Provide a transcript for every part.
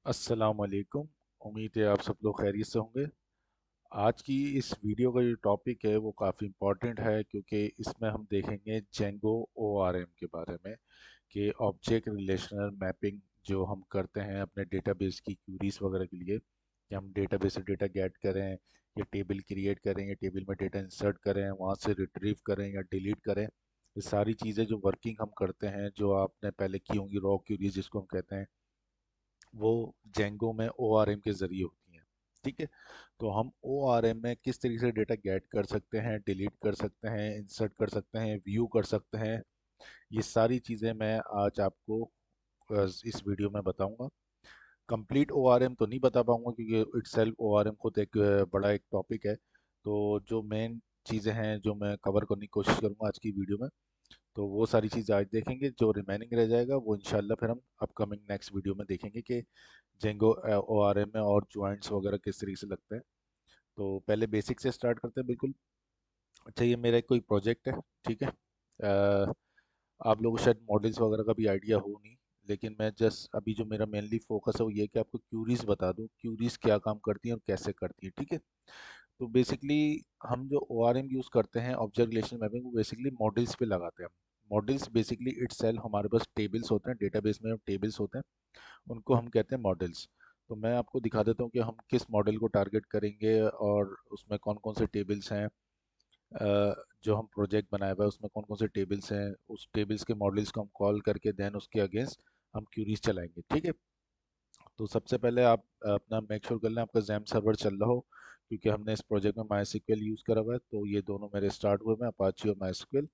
अस्सलाम वालेकुम। उम्मीद है आप सब लोग खैरियत से होंगे। आज की इस वीडियो का जो टॉपिक है वो काफ़ी इम्पोर्टेंट है क्योंकि इसमें हम देखेंगे जेंगो ओआरएम के बारे में कि ऑब्जेक्ट रिलेशनल मैपिंग जो हम करते हैं अपने डेटाबेस की क्यूरीज वगैरह के लिए कि हम डेटाबेस से डेटा गेट करें या टेबल क्रिएट करें या टेबल में डेटा इंसर्ट करें, वहाँ से रिट्रीव करें या डिलीट करें। ये सारी चीज़ें जो वर्किंग हम करते हैं, जो आपने पहले की होंगी रॉ क्यूरीज जिसको हम कहते हैं, वो जेंगो में ओआरएम के ज़रिए होती हैं। ठीक है, तो हम ओआरएम में किस तरीके से डेटा गेट कर सकते हैं, डिलीट कर सकते हैं, इंसर्ट कर सकते हैं, व्यू कर सकते हैं, ये सारी चीज़ें मैं आज आपको इस वीडियो में बताऊंगा। कंप्लीट ओआरएम तो नहीं बता पाऊंगा क्योंकि इटसेल्फ ओआरएम खुद एक बड़ा एक टॉपिक है। तो जो मेन चीज़ें हैं जो मैं कवर करने की कोशिश करूंगा आज की वीडियो में, तो वो सारी चीज़ें आज देखेंगे। जो रिमेनिंग रह जाएगा वो इंशाल्लाह फिर हम अपकमिंग नेक्स्ट वीडियो में देखेंगे कि जेंगो ओ आर एम में और ज्वाइंट्स वगैरह किस तरीके से लगते हैं। तो पहले बेसिक से स्टार्ट करते हैं बिल्कुल। अच्छा, ये मेरा एक कोई प्रोजेक्ट है। ठीक है, आप लोगों को शायद मॉडल्स वगैरह का भी आइडिया हो नहीं, लेकिन मैं जस्ट अभी जो मेरा मेनली फोकस है वो ये है कि आपको क्यूरीज बता दूं, क्यूरीज क्या काम करती हैं और कैसे करती हैं। ठीक है, तो बेसिकली हम जो ओ आर एम यूज़ करते हैं ऑब्जेक्ट रिलेशन मैपिंग, वो बेसिकली मॉडल्स पे लगाते हैं। मॉडल्स बेसिकली इट हमारे पास टेबल्स होते हैं, डेटाबेस में टेबल्स होते हैं, उनको हम कहते हैं मॉडल्स। तो मैं आपको दिखा देता हूँ कि हम किस मॉडल को टारगेट करेंगे और उसमें कौन कौन से टेबल्स हैं। जो हम प्रोजेक्ट बनाया हुआ है उसमें कौन कौन से टेबल्स हैं, उस टेबल्स के मॉडल्स को हम कॉल करके देन उसके अगेंस्ट हम क्यूरीज चलाएंगे। ठीक है, तो सबसे पहले आप अपना मेक श्योर कर लें आपका जैम सर्वर चल रहा हो, क्योंकि हमने इस प्रोजेक्ट में माई SQL यूज़ करा हुआ है। तो ये दोनों मेरे स्टार्ट हुए हैं, अपाची और माई SQL।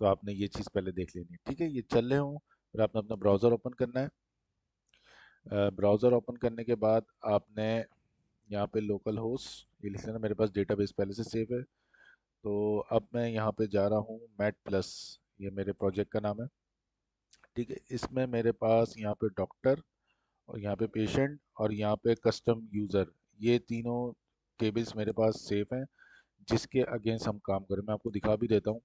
तो आपने ये चीज़ पहले देख लेनी है। ठीक है, ये चल रहे हों फिर आपने अपना ब्राउज़र ओपन करना है। ब्राउज़र ओपन करने के बाद आपने यहाँ पे लोकल होस्ट ये लिख लेना, मेरे पास डेटाबेस पहले से सेव है। तो अब मैं यहाँ पे जा रहा हूँ मैट प्लस, ये मेरे प्रोजेक्ट का नाम है। ठीक है, इसमें मेरे पास यहाँ पे डॉक्टर और यहाँ पे पेशेंट और यहाँ पे कस्टम यूज़र, ये तीनों टेबल्स मेरे पास सेव हैं जिसके अगेंस्ट हम काम करें। मैं आपको दिखा भी देता हूँ।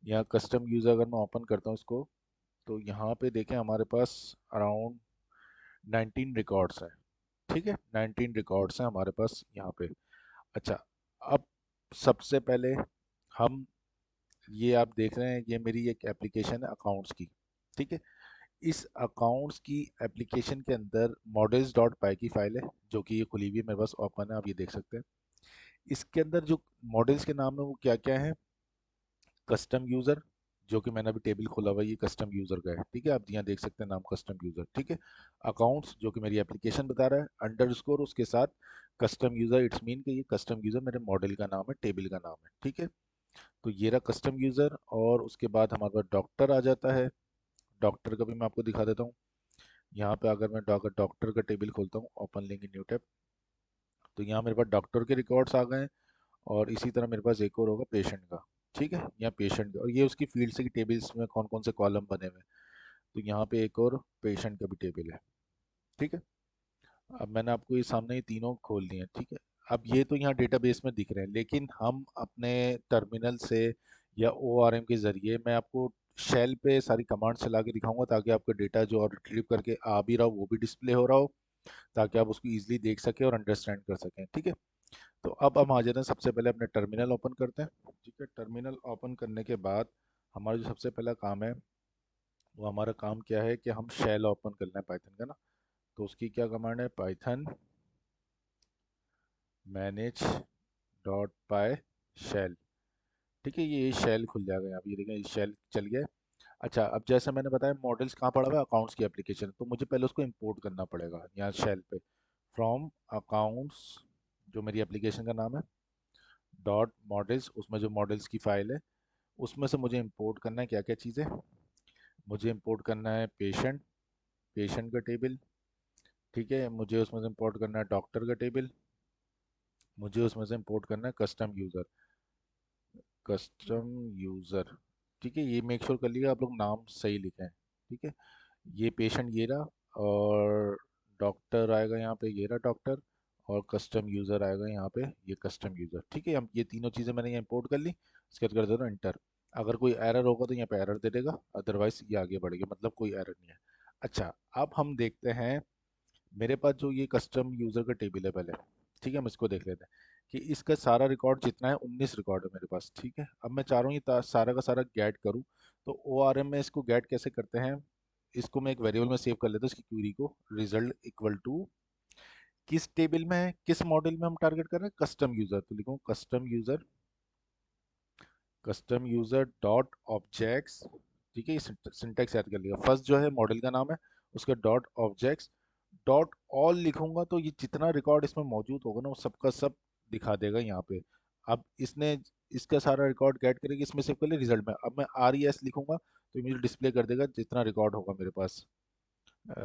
यहाँ कस्टम यूज़र अगर मैं ओपन करता हूँ इसको, तो यहाँ पे देखें हमारे पास अराउंड 19 रिकॉर्ड्स हैं। ठीक है, 19 रिकॉर्ड्स हैं हमारे पास यहाँ पे। अच्छा, अब सबसे पहले हम, ये आप देख रहे हैं ये मेरी एक एप्लीकेशन है अकाउंट्स की। ठीक है, इस अकाउंट्स की एप्लीकेशन के अंदर मॉडल्स डॉट पाई की फाइल है जो कि ये खुली हुई है मेरे पास, ओपन है, आप ये देख सकते हैं। इसके अंदर जो मॉडल्स के नाम है वो क्या क्या है। कस्टम यूज़र, जो कि मैंने अभी टेबल खोला हुआ है, ये कस्टम यूज़र का है। ठीक है, आप यहाँ देख सकते हैं नाम कस्टम यूज़र। ठीक है, अकाउंट्स जो कि मेरी एप्लीकेशन बता रहा है, अंडरस्कोर उसके साथ कस्टम यूज़र, इट्स मीन कि ये कस्टम यूज़र मेरे मॉडल का नाम है, टेबल का नाम है। ठीक है, तो ये रहा कस्टम यूज़र। और उसके बाद हमारे पास डॉक्टर आ जाता है। डॉक्टर का भी मैं आपको दिखा देता हूँ। यहाँ पे अगर मैं डॉक्टर का टेबल खोलता हूँ, open link in new tab, तो यहाँ मेरे पास डॉक्टर के रिकॉर्ड्स आ गए हैं। और इसी तरह मेरे पास एक और होगा पेशेंट का। ठीक है, यहाँ पेशेंट का, और ये उसकी फील्ड से कि टेबल्स में कौन कौन से कॉलम बने हुए हैं। तो यहाँ पे एक और पेशेंट का भी टेबल है। ठीक है, अब मैंने आपको ये सामने ये तीनों खोल दिए हैं। ठीक है, अब ये तो यहाँ डेटाबेस में दिख रहे हैं, लेकिन हम अपने टर्मिनल से या ORM के ज़रिए मैं आपको शेल पे सारी कमांड चला के दिखाऊंगा ताकि आपका डेटा जो और रिट्रीव करके आ भी रहा हो वो भी डिस्प्ले हो रहा हो, ताकि आप उसको ईजिली देख सकें और अंडरस्टैंड कर सकें। ठीक है, तो अब हम आ जाते हैं, सबसे पहले अपने टर्मिनल ओपन करते हैं। ठीक है, टर्मिनल ओपन करने के बाद हमारा जो सबसे पहला काम है, वो हमारा काम क्या है कि हम शेल ओपन करना है पाइथन का ना। तो उसकी क्या कमांड है, पाइथन मैनेज डॉट पाई शेल। ठीक है, ये शेल खुल जाएगा यहाँ पे, ये देखें ये शेल चल गया है। अच्छा, अब जैसे मैंने बताया मॉडल्स कहाँ पड़ा हुआ है, अकाउंट्स की एप्लीकेशन, तो मुझे पहले उसको इंपोर्ट करना पड़ेगा यहाँ शेल पे। फ्रॉम अकाउंट्स, जो मेरी एप्लीकेशन का नाम है, डॉट मॉडल्स, उसमें जो मॉडल्स की फाइल है उसमें से मुझे इंपोर्ट करना है क्या क्या चीज़ें। मुझे इंपोर्ट करना है पेशेंट, पेशेंट का टेबल। ठीक है, मुझे उसमें से इंपोर्ट करना है डॉक्टर का टेबल। मुझे उसमें से इंपोर्ट करना है कस्टम यूज़र, कस्टम यूज़र। ठीक है, ये मेक श्योर कर लीजिए आप लोग नाम सही लिखें। ठीक है, ये पेशेंट ये रहा, और डॉक्टर आएगा यहाँ पे, ये रहा डॉक्टर, और कस्टम यूज़र आएगा यहाँ पे, ये कस्टम यूज़र। ठीक है, हम ये तीनों चीज़ें मैंने यहाँ इंपोर्ट कर ली। इसके बाद कर देता हूँ इंटर। अगर कोई एरर होगा तो यहाँ पे एरर दे देगा, अदरवाइज ये आगे बढ़ेगा, मतलब कोई एरर नहीं है। अच्छा, अब हम देखते हैं मेरे पास जो ये कस्टम यूज़र का टेबल है पहले, ठीक है, हम इसको देख लेते हैं कि इसका सारा रिकॉर्ड जितना है 19 रिकॉर्ड है मेरे पास, ठीक है। अब मैं चाह रहा हूँ ये सारा का सारा गेट करूँ। तो ओ आर एम में इसको गेट कैसे करते हैं, इसको मैं एक वेरिएबल में सेव कर लेता हूँ इसकी क्यूरी को, रिजल्ट इक्वल टू किस टेबल में है, किस मॉडल में हम टारगेट कर रहे हैं, कस्टम यूज़र, तो लिखूँ कस्टम यूज़र डॉट ऑब्जेक्ट्स, ठीक है। ये सिंटैक्स याद कर लिया, फर्स्ट जो है मॉडल का नाम है, उसका डॉट ऑब्जेक्ट्स डॉट ऑल लिखूंगा तो ये जितना रिकॉर्ड इसमें मौजूद होगा ना वो सबका सब दिखा देगा यहाँ पे। अब इसने इसका सारा रिकॉर्ड गेट करेगी, इसमें से पहले रिजल्ट में, अब मैं आर ई एस लिखूंगा तो ये मुझे डिस्प्ले कर देगा जितना रिकॉर्ड होगा मेरे पास। अ,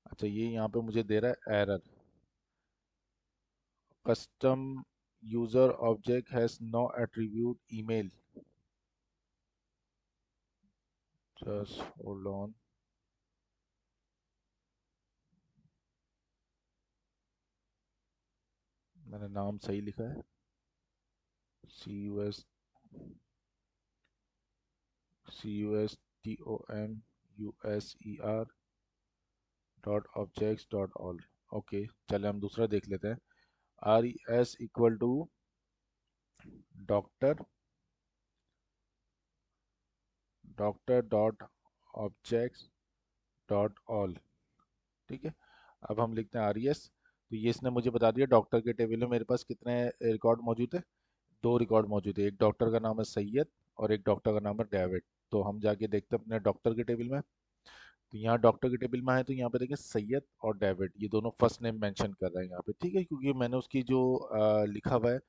अच्छा, ये यहाँ पे मुझे दे रहा है error, custom user object has no attribute email, just hold on. मैंने नाम सही लिखा है, CUSTOMUSER dot objects dot all. Okay, चले हम दूसरा देख लेते हैं। R E S equal to doctor doctor dot objects dot all, ठीक है। अब हम लिखते हैं आर ई एस, तो ये इसने मुझे बता दिया डॉक्टर के टेबल में मेरे पास कितने रिकॉर्ड मौजूद है, दो रिकॉर्ड मौजूद है, एक डॉक्टर का नाम है सैयद और एक डॉक्टर का नाम है डेविड। तो हम जाके देखते हैं अपने डॉक्टर के टेबल में, तो यहाँ डॉक्टर के टेबल में है तो यहाँ पे देखिए सैयद और डेविड ये दोनों फर्स्ट नेम मेंशन कर रहे हैं यहाँ पे, ठीक है, क्योंकि मैंने उसकी जो लिखा हुआ है,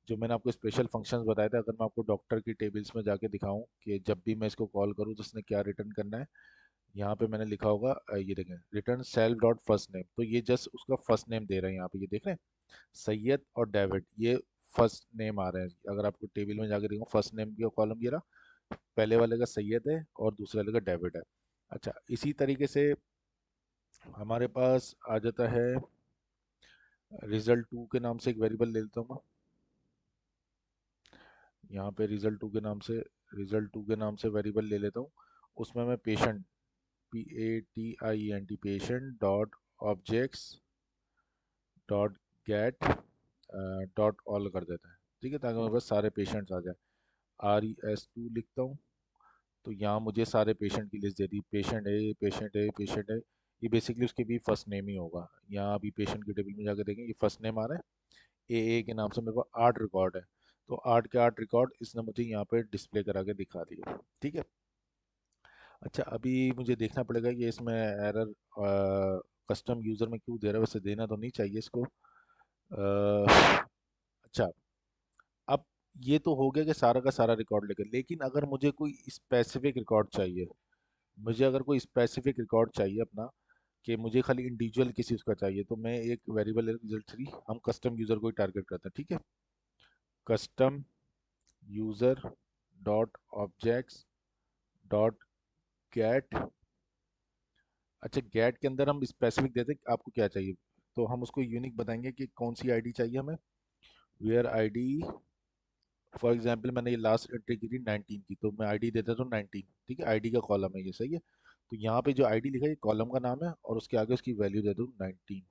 जो मैंने आपको स्पेशल फंक्शंस बताए थे, अगर मैं आपको डॉक्टर की टेबल्स में जाके दिखाऊं कि जब भी मैं इसको कॉल करूँ तो उसने क्या रिटर्न करना है, यहाँ पे मैंने लिखा होगा ये देखें, return self dot first name, तो ये जस्ट उसका फर्स्ट नेम दे रहे हैं यहाँ पे, ये देख रहे हैं सैयद और डेविड, ये फर्स्ट नेम आ रहे हैं। अगर आपको टेबल में जाके देखो फर्स्ट नेम की कॉलम ये रहा, पहले वाले का सैयद है और दूसरे वाले का डेविड है। अच्छा, इसी तरीके से हमारे पास आ जाता है रिजल्ट टू के नाम से एक वेरिएबल ले लेता हूँ मैं, यहाँ पे रिजल्ट टू के नाम से वेरिएबल ले लेता हूँ। उसमें मैं patient, PATIENT patient dot objects dot gate dot all कर देता है, ठीक है, ताकि मेरे पास सारे पेशेंट्स आ जाए। RES2 लिखता हूँ तो यहाँ मुझे सारे पेशेंट की लिस्ट दे दी, patient A patient A patient A, ये बेसिकली उसके भी फर्स्ट नेम ही होगा। यहाँ अभी पेशेंट के टेबल में जाकर देखें ये फर्स्ट नेम आ रहा है, ए के नाम से मेरे पास 8 रिकॉर्ड है, तो 8 के 8 रिकॉर्ड इसने मुझे यहाँ पे डिस्प्ले करा के दिखा दिया, ठीक है। अच्छा, अभी मुझे देखना पड़ेगा कि इसमें एरर कस्टम यूज़र में क्यों दे रहा है, वैसे देना तो नहीं चाहिए इसको। अच्छा, अब ये तो हो गया कि सारा का सारा रिकॉर्ड लेकर, लेकिन अगर मुझे कोई स्पेसिफिक रिकॉर्ड चाहिए, मुझे अगर कोई स्पेसिफिक रिकॉर्ड चाहिए अपना, कि मुझे खाली इंडिविजुअल किसी उसका चाहिए, तो मैं एक वेरिएबल रिजल्ट 3, हम कस्टम यूज़र को ही टारगेट करते हैं, ठीक है। Custom user dot objects dot gate, अच्छा गेट के अंदर हम स्पेसिफिक देते हैं आपको क्या चाहिए, तो हम उसको यूनिक बताएंगे कि कौन सी आईडी चाहिए हमें, वेयर आईडी, फॉर एग्जांपल मैंने ये लास्ट एंट्री की थी 19 की, तो मैं आईडी देता हूँ 19, ठीक है, आईडी का कॉलम है ये, सही है। तो यहाँ पे जो आईडी लिखा है ये कॉलम का नाम है और उसके आगे उसकी वैल्यू दे दूँ 19।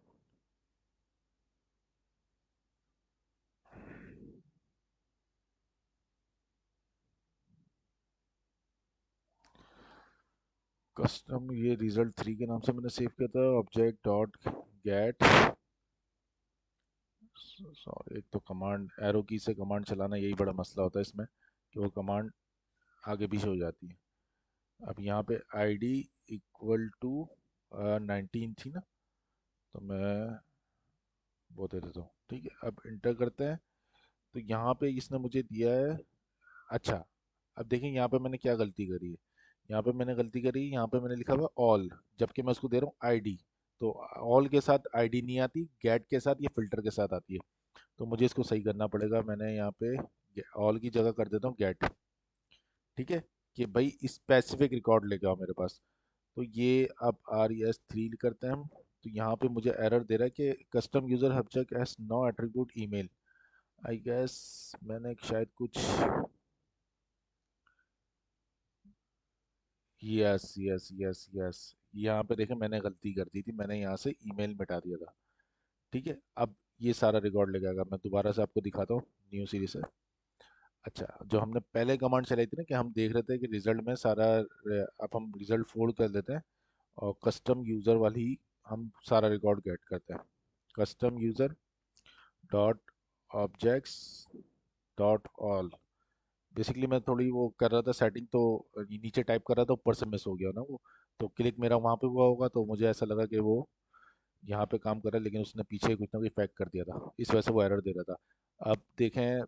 कस्टम ये रिजल्ट 3 के नाम से मैंने सेव किया था, ऑब्जेक्ट डॉट गेट, सॉरी एक तो कमांड एरो की से कमांड चलाना यही बड़ा मसला होता है इसमें, कि वो कमांड आगे पीछे हो जाती है। अब यहाँ पे आईडी इक्वल टू 19 थी ना, तो मैं वो दे देता हूँ, ठीक है। अब इंटर करते हैं तो यहाँ पे इसने मुझे दिया है, अच्छा, अब देखें यहाँ पे मैंने क्या गलती करी है, यहाँ पे मैंने गलती करी, यहाँ पे मैंने लिखा हुआ ऑल, जबकि मैं उसको दे रहा हूँ आईडी, तो ऑल के साथ आईडी नहीं आती, गेट के साथ ये फिल्टर के साथ आती है, तो मुझे इसको सही करना पड़ेगा। मैंने यहाँ पे ऑल की जगह कर देता हूँ गेट, ठीक है, कि भाई स्पेसिफिक रिकॉर्ड लेके आओ मेरे पास। तो ये अब RES3 करते हैं हम, तो यहाँ पे मुझे एरर दे रहा है कि custom user object has no attribute email, I guess मैंने शायद कुछ यस यस यस यस। यहाँ पे देखें, मैंने गलती कर दी थी, मैंने यहाँ से ईमेल मिटा दिया था। ठीक है, अब ये सारा रिकॉर्ड लेके आएगा। मैं दोबारा से आपको दिखाता हूँ न्यू सीरीज से। अच्छा, जो हमने पहले कमांड चलाई थी ना, कि हम देख रहे थे कि रिजल्ट में सारा अब हम रिजल्ट फोल्ड कर देते हैं और कस्टम यूज़र वाली हम सारा रिकॉर्ड गेट करते हैं। Custom user dot objects dot all. Basically मैं थोड़ी वो कर रहा था सेटिंग, तो नीचे टाइप कर रहा था, ऊपर से मिस हो गया ना वो। तो क्लिक मेरा वहाँ पे हुआ होगा, तो मुझे ऐसा लगा कि वो यहाँ पे काम कर रहा है, लेकिन उसने पीछे कुछ ना कुछ पैक कर दिया था, इस वजह से वो एरर दे रहा था। अब देखें।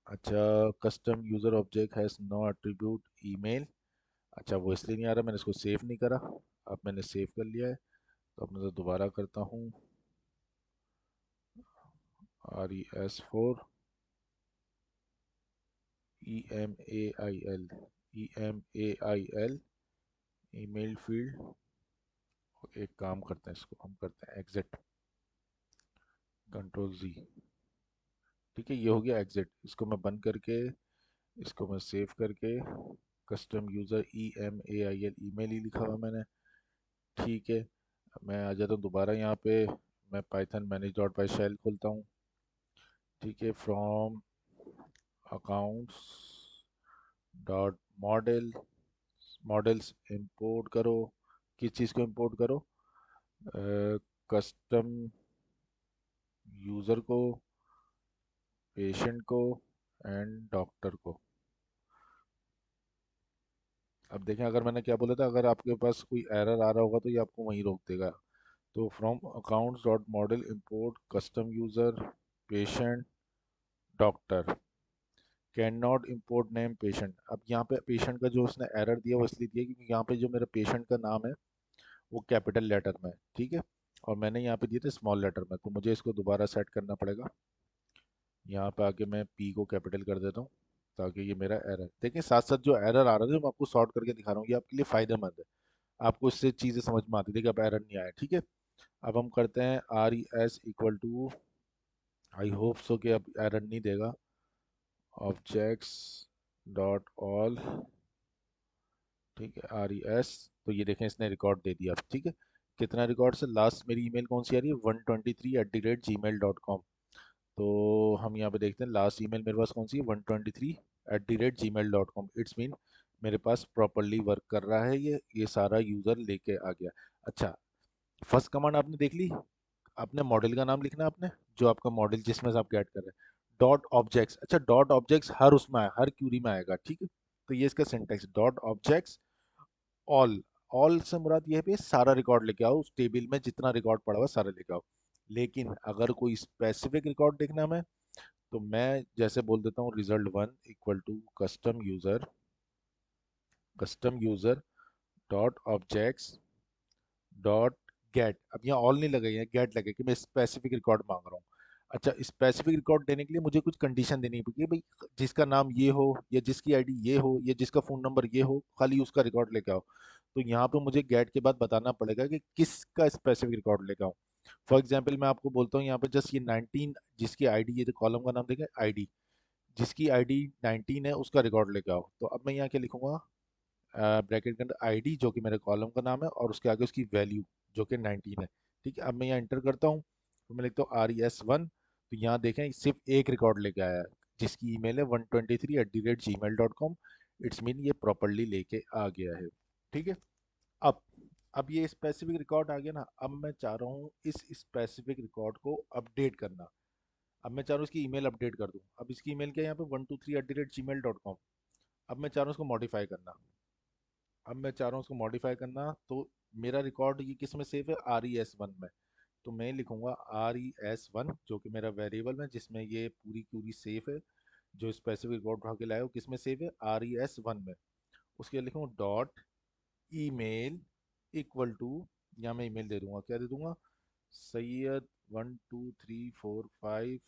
अच्छा, custom user object has no attribute email. अच्छा, वो इसलिए नहीं आ रहा, मैंने इसको सेव नहीं करा। अब मैंने सेव कर लिया है, तो अब मैं तो दोबारा करता हूँ। RES4 EMAIL email field. एक काम करते हैं, इसको हम करते हैं एग्जिट, कंट्रोल Z। ठीक है, ये हो गया एग्जिट। इसको मैं बंद करके, इसको मैं सेव करके, कस्टम यूज़र EMAIL ईमेल ही लिखा हुआ मैंने। ठीक है, मैं आ जाता हूँ दोबारा यहाँ पे। मैं पाइथन मैनेज डॉट पाई शेल खोलता हूँ। ठीक है, from accounts dot model, models import करो। किस चीज़ को इंपोर्ट करो? कस्टम यूज़र को, पेशेंट को एंड डॉक्टर को। अब देखें, अगर मैंने क्या बोला था, अगर आपके पास कोई एरर आ रहा होगा तो ये आपको वहीं रोक देगा। तो from accounts dot model import custom user, patient, doctor. Can not import name patient. अब यहाँ पे पेशेंट का जो उसने एरर दिया वो इसलिए दिया क्योंकि यहाँ पे जो मेरा पेशेंट का नाम है वो कैपिटल लेटर में है, ठीक है। और मैंने यहाँ पे दिए थे स्मॉल लेटर में, तो मुझे इसको दोबारा सेट करना पड़ेगा। यहाँ पे आके मैं पी को कैपिटल कर देता हूँ, ताकि ये मेरा एरर देखिए। साथ साथ जो एरर आ रहा है जो मैं आपको सॉर्ट करके दिखा रहा हूँ, ये आपके लिए फ़ायदेमंद है। आपको इससे चीज़ें समझ में आती थी कि अब एरर नहीं आया, ठीक है। अब हम करते हैं RES equal to, I hope so कि अब एरर नहीं देगा, ऑब्जेक्ट्स डॉट ऑल। ठीक है, RES। तो ये देखें, इसने रिकॉर्ड दे दिया। ठीक है, कितना रिकॉर्ड से लास्ट मेरी ईमेल कौन सी आ रही है? 123@gmail.com। तो हम यहाँ पे देखते हैं लास्ट ईमेल मेरे पास कौन सी है, 123@gmail.com। इट्स मीन मेरे पास प्रॉपरली वर्क कर रहा है, ये सारा यूज़र लेके आ गया। अच्छा, फर्स्ट कमांड आपने देख ली। आपने मॉडल का नाम लिखना है, आपने जो आपका मॉडल जिसमें से आप गेट कर रहे हैं, डॉट ऑब्जेक्ट्स। अच्छा, डॉट ऑब्जेक्ट्स हर उसमें आए, हर क्यूरी में आएगा, ठीक है। तो ये इसका syntax, dot objects all. All से मुराद ये है भी सारा रिकॉर्ड लेके आओ, उस टेबल में जितना रिकॉर्ड पड़ा हुआ सारा लेके आओ। लेकिन अगर कोई स्पेसिफिक रिकॉर्ड देखना है मैं, तो मैं जैसे बोल देता हूँ result1 equal to custom user dot objects dot get. अब यहाँ ऑल नहीं लगे, यहाँ गेट लगे कि मैं स्पेसिफिक रिकॉर्ड मांग रहा हूँ। अच्छा, स्पेसिफिक रिकॉर्ड देने के लिए मुझे कुछ कंडीशन देनी पड़ेगी भाई, जिसका नाम ये हो, या जिसकी आईडी ये हो, या जिसका फ़ोन नंबर ये हो, खाली उसका रिकॉर्ड लेके आओ। तो यहाँ पे मुझे गेट के बाद बताना पड़ेगा कि किसका स्पेसिफिक रिकॉर्ड लेके आऊँ। फॉर एग्जाम्पल मैं आपको बोलता हूँ यहाँ पे जस्ट ये 19, जिसकी आईडी, ये कॉलम का नाम देखें आईडी, जिसकी आईडी 19 है उसका रिकॉर्ड लेके आओ। तो अब मैं यहाँ क्या लिखूंगा, ब्रैकेट के अंदर आईडी जो कि मेरे कॉलम का नाम है, और उसके आगे उसकी वैल्यू जो कि 19 है। ठीक है, अब मैं यहाँ इंटर करता हूँ, तो मैं लिखता हूँ RES1। तो यहाँ देखें सिर्फ एक रिकॉर्ड लेके आया है, जिसकी ईमेल है 123@gmail.com। इट्स मीन ये प्रॉपरली लेके आ गया है। ठीक है। अब अब ये स्पेसिफिक रिकॉर्ड आ गया ना, अब मैं चाह रहा हूँ इस स्पेसिफिक रिकॉर्ड को अपडेट करना। अब मैं चाह रहा हूँ इसकी ईमेल अपडेट कर दूँ। अब इसकी ईमेल क्या है यहाँ पे, 123@gmail.com। अब मैं चाह रहा हूँ उसको मॉडिफाई करना। अब मैं चाह रहा हूँ उसको मॉडिफाई करना, तो मेरा रिकॉर्ड ये किस में सेव है, RES1 में। तो मैं लिखूंगा RES1, जो कि मेरा वेरिएबल है जिसमें ये पूरी क्यूरी सेव है, जो स्पेसिफिक रिकॉर्ड उठा के लाया हो, किस में सेव है, RES1 में। उसके लिए लिखूंगा डॉट ईमेल इक्वल टू, यहाँ मैं ईमेल दे दूंगा, क्या दे दूंगा, Sayyad1234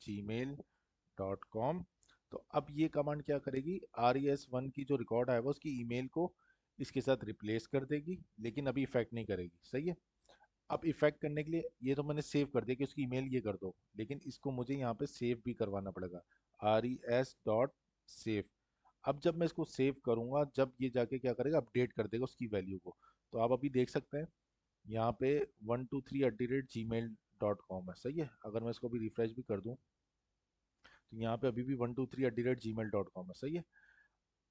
@gmail.com। तो अब ये कमांड क्या करेगी, RES1 की जो रिकॉर्ड आएगा उसकी ईमेल को इसके साथ रिप्लेस कर देगी, लेकिन अभी इफेक्ट नहीं करेगी, सही है। अब इफेक्ट करने के लिए ये तो मैंने सेव कर दिया कि उसकी ईमेल ये कर दो, लेकिन इसको मुझे यहाँ पे सेव भी करवाना पड़ेगा, RES डॉट सेव। अब जब मैं इसको सेव करूँगा, जब ये जाके क्या करेगा, अपडेट कर देगा उसकी वैल्यू को। तो आप अभी देख सकते हैं यहाँ पे 123@gmail.com है, सही है। अगर मैं इसको भी रिफ्रेश भी कर दूँ तो यहाँ पे अभी भी 123@gmail.com है, सही है।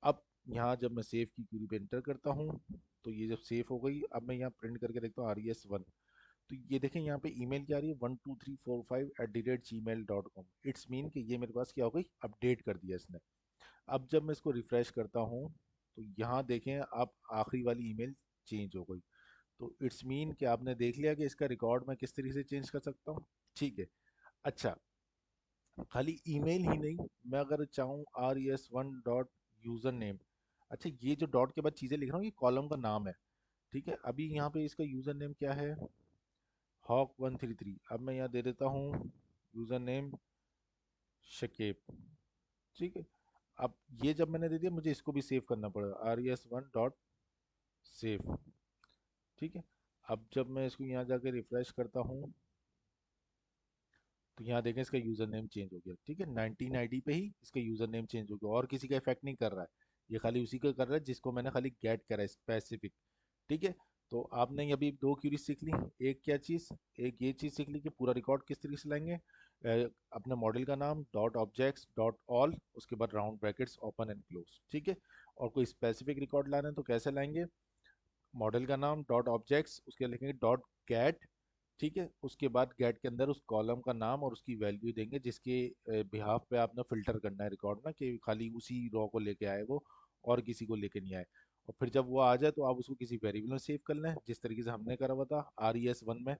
अब यहाँ जब मैं सेव की क्यूरी पे एंटर करता हूँ तो ये जब सेव हो गई, अब मैं यहाँ प्रिंट करके देखता हूँ RES1। तो ये देखें यहाँ पे ईमेल क्या आ रही है, 12345@gmail.com। इट्स मीन कि ये मेरे पास क्या हो गई, अपडेट कर दिया इसने। अब जब मैं इसको रिफ्रेश करता हूँ तो यहाँ देखें आप आखिरी वाली ईमेल चेंज हो गई। तो इट्स मीन कि आपने देख लिया कि इसका रिकॉर्ड मैं किस तरीके से चेंज कर सकता हूँ। ठीक है। अच्छा, खाली ईमेल ही नहीं, मैं अगर चाहूँ RES1 डॉट यूज़र नेम। अच्छा, ये जो डॉट के बाद चीज़ें लिख रहा हूँ ये कॉलम का नाम है। ठीक है, अभी यहाँ पे इसका यूज़र नेम क्या है, Hawk133। अब मैं यहाँ दे देता हूँ यूज़र नेम शकेब। ठीक है। अब ये जब मैंने दे दिया, मुझे इसको भी सेव करना पड़ेगा, RES1 डॉट सेव। ठीक है। अब जब मैं इसको यहाँ जाकर रिफ्रेश करता हूँ तो यहाँ देखें इसका यूज़र नेम चेंज हो गया। ठीक है, 19 ID पे ही इसका यूज़र नेम चेंज हो गया और किसी का इफेक्ट नहीं कर रहा है। ये खाली उसी का कर रहा है जिसको मैंने खाली गेट करा है, स्पेसिफिक। ठीक है। तो आपने अभी दो क्यूरी सीख ली। एक क्या चीज़, एक ये चीज़ सीख ली कि पूरा रिकॉर्ड किस तरीके से लाएंगे, अपने मॉडल का नाम डॉट ऑब्जेक्ट्स डॉट ऑल, उसके बाद round brackets open and close. ठीक है। और कोई स्पेसिफिक रिकॉर्ड लाना है तो कैसे लाएंगे, मॉडल का नाम डॉट ऑब्जेक्ट्स, उसके लिखेंगे डॉट गेट। ठीक है, उसके बाद गेट के अंदर उस कॉलम का नाम और उसकी वैल्यू देंगे जिसके बिहाफ पे आपने फ़िल्टर करना है रिकॉर्ड में, कि खाली उसी रॉ को लेके आए वो, और किसी को लेके नहीं आए। और फिर जब वो आ जाए तो आप उसको किसी वेरिएबल में सेव कर लें जिस तरीके से हमने करा हुआ था RES1 में।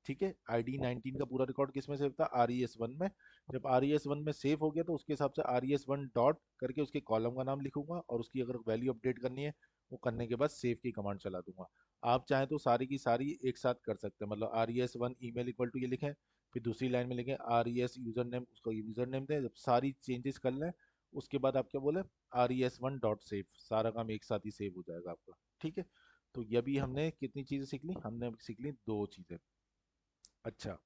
ठीक है, ID19 का पूरा रिकॉर्ड किस में सेव था, RES1 में। जब RES1 में सेव हो गया तो उसके हिसाब से RES1 डॉट करके उसके कॉलम का नाम लिखूंगा और उसकी अगर वैल्यू अपडेट करनी है वो करने के बाद सेव की कमांड चला दूंगा। आप चाहें तो सारी की सारी एक साथ कर सकते हैं, मतलब RES1 ईमेल इक्वल टू ये लिखें, फिर दूसरी लाइन में लिखें RES यूज़र नेम, उसका यूज़र नेम दें, जब सारी चेंजेस कर लें उसके बाद आप क्या बोले, RES1 डॉट सेव, सारा काम एक साथ ही सेव हो जाएगा आपका। ठीक है। तो ये भी हमने कितनी चीज़ें सीख ली, हमने सीख ली दो चीज़ें। अच्छा,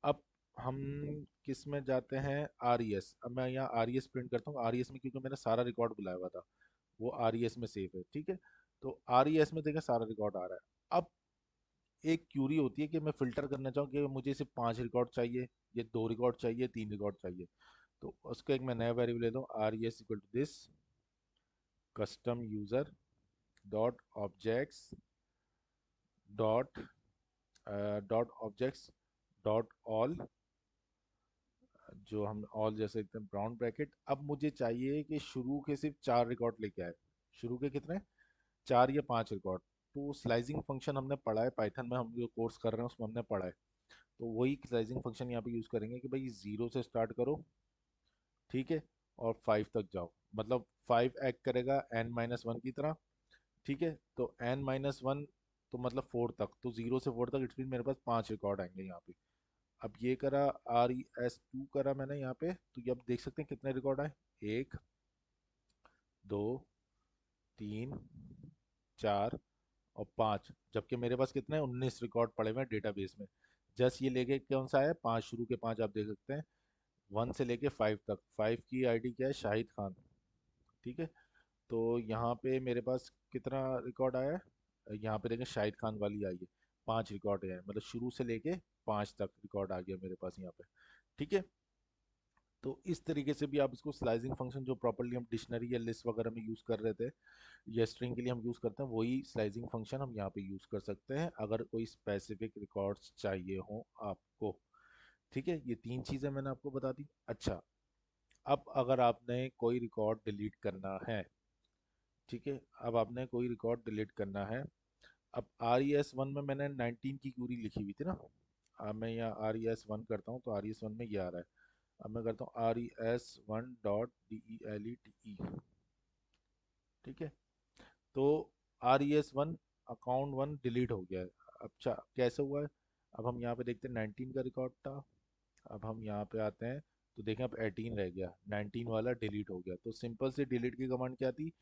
अब हम किस में जाते हैं, RES। अब मैं यहाँ RES प्रिंट करता हूँ, RES में क्योंकि मैंने सारा रिकॉर्ड बुलाया हुआ था वो RES में सेव है। ठीक है। तो RES में देखें सारा रिकॉर्ड आ रहा है। अब एक क्यूरी होती है कि मैं फ़िल्टर करना चाहूँ कि मुझे सिर्फ 5 रिकॉर्ड चाहिए, ये 2 रिकॉर्ड चाहिए, 3 रिकॉर्ड चाहिए। तो उसका एक मैं नया वेरिएबल ले दूँ, RES equal to this custom user dot objects dot dot objects dot all, जो हम ऑल जैसे एकदम ब्राउन ब्रैकेट। अब मुझे चाहिए कि शुरू के सिर्फ 4 रिकॉर्ड लेके आए। शुरू के कितने, 4 या 5 रिकॉर्ड। तो स्लाइसिंग फंक्शन हमने पढ़ा है पाइथन में, हम जो कोर्स कर रहे हैं उसमें हमने पढ़ा है। तो वही स्लाइसिंग फंक्शन यहाँ पे यूज़ करेंगे कि भाई 0 से स्टार्ट करो। ठीक है। और 5 तक जाओ, मतलब 5 एक्ट करेगा n-1 की तरह। ठीक है। तो n-1 तो मतलब 4 तक, तो 0 से 4 तक, इट्स मीन मेरे पास 5 रिकॉर्ड आएंगे यहाँ पे। अब ये करा, RES2 करा मैंने यहाँ पे, तो ये अब देख सकते हैं कितने रिकॉर्ड आए, 1, 2, 3, 4 और 5। जबकि मेरे पास कितने 19 रिकॉर्ड पड़े हुए हैं डेटाबेस में। जस्ट ये लेके कौन सा है, 5, शुरू के 5 आप देख सकते हैं, 1 से लेके 5 तक। 5 की आईडी क्या है, शाहिद खान। ठीक है। तो यहाँ पे मेरे पास कितना रिकॉर्ड आया है, यहाँ पे देखें शाहिद खान वाली आई है, 5 रिकॉर्ड है, मतलब शुरू से लेके 5 तक रिकॉर्ड आ गया मेरे पास यहाँ पे। ठीक है। तो इस तरीके से भी आप इसको स्लाइसिंग फंक्शन, जो प्रॉपरली हम डिक्शनरी या लिस्ट वगैरह में यूज़ कर रहे थे या स्ट्रिंग के लिए हम यूज़ करते हैं, वही स्लाइसिंग फंक्शन हम यहाँ पे यूज़ कर सकते हैं अगर कोई स्पेसिफिक रिकॉर्ड्स चाहिए हो आपको। ठीक है, ये 3 चीज़ें मैंने आपको बता दी। अच्छा, अब अगर आपने कोई रिकॉर्ड डिलीट करना है, ठीक है, अब आपने कोई रिकॉर्ड डिलीट करना है। अब RES1 में मैंने 19 की क्यूरी लिखी हुई थी ना। अब मैं यहाँ RES1 करता हूँ तो RES1 में ये आ रहा है। अब मैं करता हूँ RES1 डॉट DELETE। ठीक है। तो RES1 अकाउंट 1 डिलीट हो गया है। अच्छा, कैसे हुआ है, अब हम यहाँ पे देखते हैं 19 का रिकॉर्ड था। अब हम यहाँ पे आते हैं तो देखें अब 18 रह गया, 19 वाला डिलीट हो गया। तो सिंपल से डिलीट की कमांड क्या थी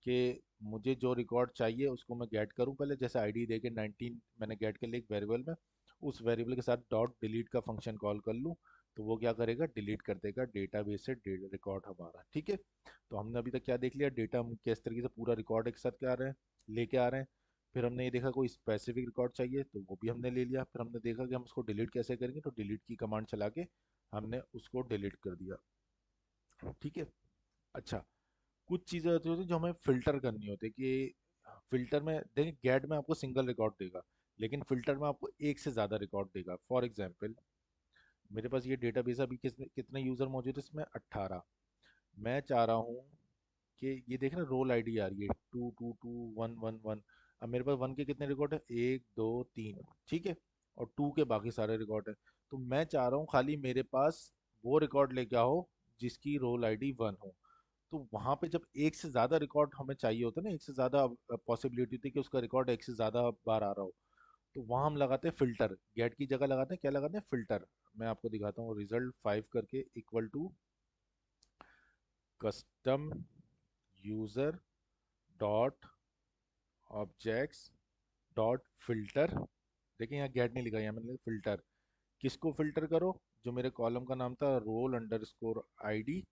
कि मुझे जो रिकॉर्ड चाहिए उसको मैं गेट करूँ पहले, जैसे आईडी दे के 19 मैंने गेट कर लिया एक वेरिएबल में, उस वेरिएबल के साथ डॉट डिलीट का फंक्शन कॉल कर लूँ। तो वो क्या करेगा, डिलीट कर देगा डेटाबेस से रिकॉर्ड हमारा। ठीक है, तो हमने अभी तक क्या देख लिया, डेटा हम किस तरीके से पूरा रिकॉर्ड एक साथ क्या आ रहे हैं, लेके आ रहे हैं। फिर हमने ये देखा कोई स्पेसिफिक रिकॉर्ड चाहिए, तो वो भी हमने ले लिया। फिर हमने देखा कि हम उसको डिलीट कैसे करेंगे, तो डिलीट की कमांड चला के हमने उसको डिलीट कर दिया। ठीक है। अच्छा, कुछ चीज़ें होती होती जो हमें फ़िल्टर करनी होती है कि फ़िल्टर में देखिए, गेट में आपको सिंगल रिकॉर्ड देगा, लेकिन फ़िल्टर में आपको एक से ज़्यादा रिकॉर्ड देगा। फॉर एग्जांपल, मेरे पास ये डेटाबेस अभी कितने यूज़र मौजूद है इसमें, 18। मैं चाह रहा हूँ कि ये देख रहे रोल आईडी आ रही है 222 1 1 1। अब मेरे पास वन के कितने रिकॉर्ड है, 1 2 3। ठीक है, और टू के बाकी सारे रिकॉर्ड है। तो मैं चाह रहा हूँ खाली मेरे पास वो रिकॉर्ड लेके आओ जिसकी रोल आईडी 1 हो। तो वहां पे जब एक से ज्यादा रिकॉर्ड हमें चाहिए होता है ना, एक से ज्यादा पॉसिबिलिटी थी कि उसका रिकॉर्ड एक से ज्यादा बार आ रहा हो, तो वहां हम लगाते हैं फिल्टर। गेट की जगह लगाते हैं, क्या लगाते हैं, फिल्टर। मैं आपको दिखाता हूँ, रिजल्ट 5 करके equal to custom user dot objects dot filter. देखिए यहाँ गेट नहीं लिखा, यहाँ मैंने फिल्टर। किसको फिल्टर करो, जो मेरे कॉलम का नाम था role underscore I D,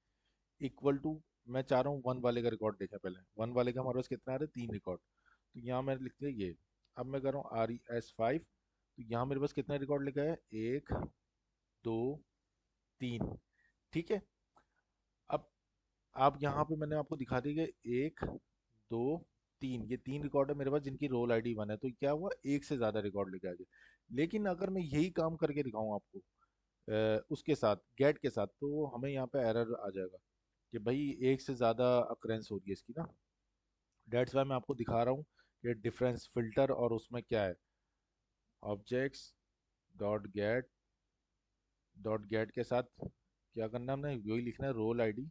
equal to, मैं चाह रहा हूँ वन वाले का रिकॉर्ड देखें पहले। वन वाले का हमारे पास कितना आ रहा है, 3 रिकॉर्ड। तो यहाँ मैंने लिख दिया ये। अब मैं कर रहा हूँ RES 5, तो यहाँ मेरे पास कितना रिकॉर्ड लिखा है, 1 2 3। ठीक है। अब आप यहाँ पे मैंने आपको दिखा दी कि 1 2 3, ये 3 रिकॉर्ड है मेरे पास जिनकी रोल आईडी 1 है। तो क्या हुआ, एक से ज़्यादा रिकॉर्ड लेके आ गए। लेकिन अगर मैं यही काम करके दिखाऊँ आपको उसके साथ, गेट के साथ, तो हमें यहाँ पे एरर आ जाएगा कि भाई एक से ज़्यादा अक्रेंस हो रही है इसकी ना। डेट्स वाई मैं आपको दिखा रहा हूँ कि डिफरेंस फिल्टर और उसमें क्या है, ऑब्जेक्ट्स डॉट गेट के साथ क्या करना है, हमने वही लिखना है, role ID,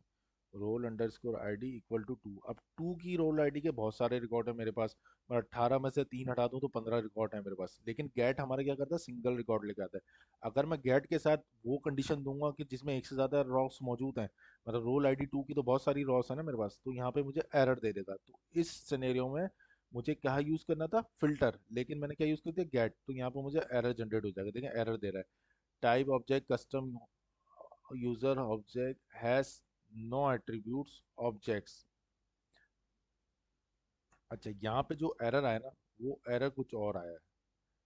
role underscore I D equal to 2। अब टू की रोल आईडी के बहुत सारे रिकॉर्ड है मेरे पास। मैं 18 में से 3 हटा दूं तो 15 रिकॉर्ड है मेरे पास। लेकिन गेट हमारा क्या करता है, सिंगल रिकॉर्ड लेके आता है। अगर मैं गेट के साथ वो कंडीशन दूंगा कि जिसमें एक से ज़्यादा रॉस मौजूद हैं, मतलब रोल आईडी 2 की तो बहुत सारी रॉस है ना मेरे पास, तो यहाँ पे मुझे एरर दे देगा। तो इस सिनेरियो में मुझे क्या यूज़ करना था, फिल्टर, लेकिन मैंने क्या यूज़ कर दिया, गेट। तो यहाँ पे मुझे एरर जनरेट हो जाएगा। देखिए एरर दे रहा है, type object custom user object has no attributes objects. अच्छा, यहाँ पे जो एरर आया ना, वो एरर कुछ और आया है।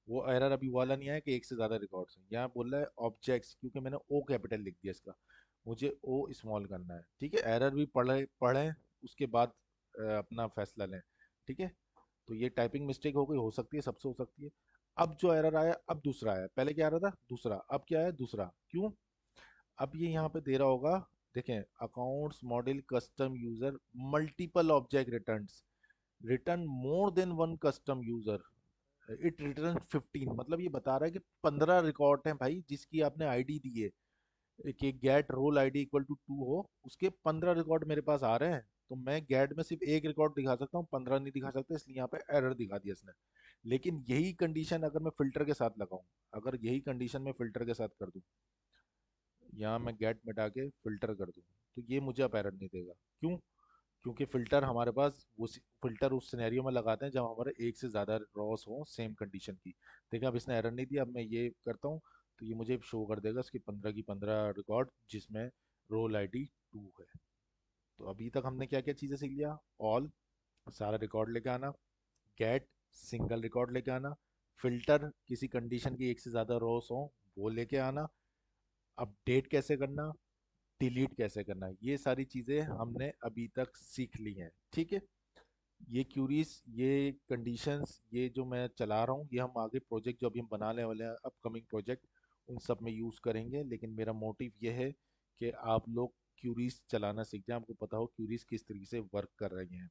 वो एरर अभी वाला नहीं आया कि एक से ज़्यादा रिकॉर्ड्स हैं। यहाँ बोल रहा है ऑब्जेक्ट्स, क्योंकि मैंने ओ कैपिटल लिख दिया इसका, मुझे ओ स्मॉल करना है। ठीक है, एरर भी पढ़े पढ़ें, उसके बाद अपना फैसला लें। ठीक है, तो ये टाइपिंग मिस्टेक हो गई, हो सकती है, सबसे हो सकती है। अब जो एरर आया, अब दूसरा आया, पहले क्या आ रहा था, दूसरा, अब क्या है, दूसरा। क्यों, अब ये यहाँ पे दे रहा होगा, देखें, accounts model custom user multiple object returns, return more than one custom user, it return 15। मतलब ये बता रहा है कि 15 रिकॉर्ड हैं भाई जिसकी आपने आईडी दी है कि get role ID equal to 2 हो, उसके 15 रिकॉर्ड मेरे पास आ रहे हैं। तो मैं गेट में सिर्फ एक रिकॉर्ड दिखा सकता हूँ, 15 नहीं दिखा सकता, इसलिए यहाँ पे एरर दिखा दिया इसने। लेकिन यही कंडीशन अगर मैं फिल्टर के साथ लगाऊं, अगर यही कंडीशन मैं फिल्टर के साथ कर दूं, यहाँ मैं गेट मिटा के फिल्टर कर दूं, तो ये मुझे अब एरर नहीं देगा। क्यों, क्योंकि फिल्टर हमारे पास वो फिल्टर उस सिनेरियो में लगाते हैं जब हमारे एक से ज़्यादा रॉस हो सेम कंडीशन की। देखिए अब इसने एरर नहीं दिया। अब मैं ये करता हूँ, तो ये मुझे शो कर देगा उसकी 15 की 15 रिकॉर्ड जिसमें रोल आईडी 2 है। तो अभी तक हमने क्या क्या चीज़ें सीख लिया, ऑल, सारा रिकॉर्ड लेके आना, गेट, सिंगल रिकॉर्ड लेके आना, फिल्टर, किसी कंडीशन की एक से ज़्यादा रॉस हो वो लेके आना, अपडेट कैसे करना, डिलीट कैसे करना है, ये सारी चीज़ें हमने अभी तक सीख ली हैं। ठीक है, ये क्यूरीज, ये कंडीशंस, ये जो मैं चला रहा हूँ, ये हम आगे प्रोजेक्ट जो अभी हम बनाने वाले हैं, अपकमिंग प्रोजेक्ट, उन सब में यूज़ करेंगे। लेकिन मेरा मोटिव ये है कि आप लोग क्यूरीज चलाना सीख जाएं, आपको पता हो क्यूरीज किस तरीके से वर्क कर रही हैं।